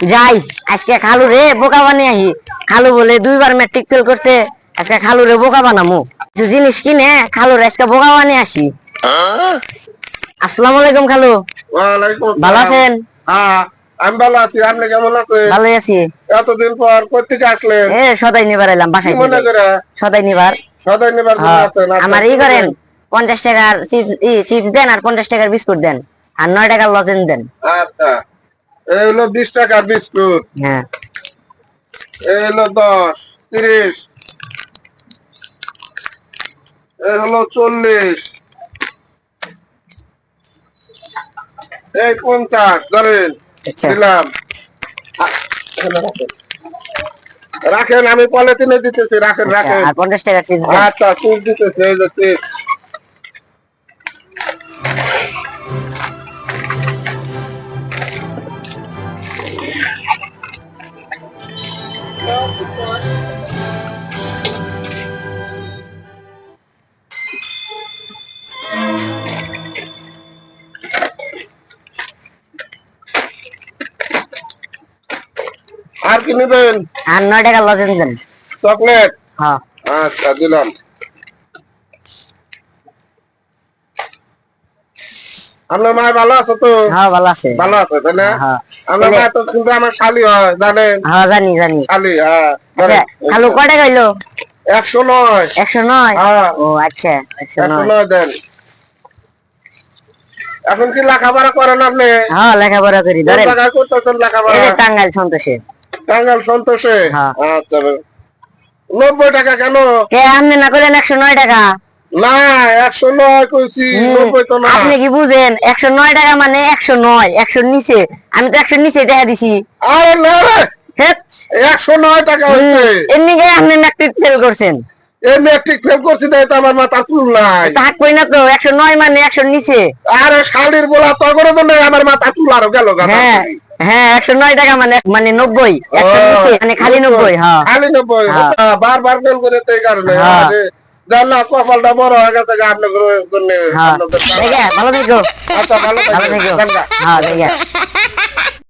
যাই আজকে খালু রে বোকা বানিয়ে আহি। খালু বলে 2বার ম্যাট্রিক ফেল করছে, আজকে খালু রে বোকা বানামু। কিছু জিনিস কিনে খালু রে আজকে বোকা বানিয়ে আসি। আসসালামু আলাইকুম খালু। ওয়ালাইকুম ভালো আসসালাম। আছেন? হ্যাঁ, আমি ভালো আছি। আপনি কেমন আছেন? ভালোই আছি। এতদিন পর কই থেকে আসলেন? সদাই নিবার এলাম কি বাসায় মনে থেকে। করে? সদাই নিবার। সদাই নেবার জন্য আছেন? আচ্ছা, আমার কি করেন, নেবেন? 50 টাকার চিপস দেন আর 50 টাকার বিস্কুট দেন আর 9 টাকার লজেন্স দেন। আচ্ছা, এই হলো 20 টাকার বিস্কুট, হ্যাঁ এই হলো 10, 30, এই হলো 40, এই 50 ধরেন আচ্ছা দিলাম। এখানে রাখেন। রাখেন, আমি পলিথিনে দিতেছি। রাখেন আচ্ছা, রাখেন। আর 50 টাকার চিপস দেন। আচ্ছা, চিপস দিতেছি। এই যে চিপস। আর কি নেবেন? আর 9 টাকার লজেন্স দেন। চকলেট? হ্যাঁ আচ্ছা, দিলাম। আপনার মা ভালো আছে তো? হ্যাঁ ভালো আছে। ভালো আছে তাই না? হ্যাঁ আমার মা তো কিন্তু আমার খালি হয়, জানেন? হ্যাঁ জানি জানি। খালি, হ্যাঁ। আচ্ছা খালু কয় টাকা হইলো? 109। 109। হ্যাঁ, ও আচ্ছা 109। 109 দেন। এখন কি লেখাপড়া করেন আপনি? হ্যাঁ লেখাপড়া করি। কোন ধরেন জায়গায় করতেছেন এই লেখাপড়া? যে টাঙ্গাইল সন্তোষে। টাঙ্গাইল সন্তোষে? হ্যাঁ। আচ্ছা, 90 টাকা কেন? কে আপনি না করলেন 109 টাকা? না, 109 কইছি, 90 তো না। আপনি কি বুঝেন 109 টাকা মানে 109, 100 নিচে। আমি তো 100 নিচে টাকা দিছি। আরে না রে, হেৎ, 109 টাকা হইছে। এমনি গে আপনি ম্যাট্রিক ফেল করছেন। এই মেট্রিক ফেল করছি তাই তো আমার মাথা চুল নাই। তাক কই না তো 109 মানে 100 নিচে। আরে শালির বলা তগরে তো নাই, আমার মাথা চুল আরো গেল গাদা। হ্যাঁ হ্যাঁ 109 টাকা মানে মানে 90, 100 নিচে মানে খালি 90। হ্যাঁ খালি 90। হ্যাঁ। বারবার ফেল করে তো এই কারণে। হ্যাঁ। আরে জানা কপালটা বড় হয়ে গেছে আপনাদের জন্য। হ্যাঁ ভালো থেকো। আচ্ছা, ভালো ভালো থেকো। থাকবেন। হ্যাঁ ঠিক আছে।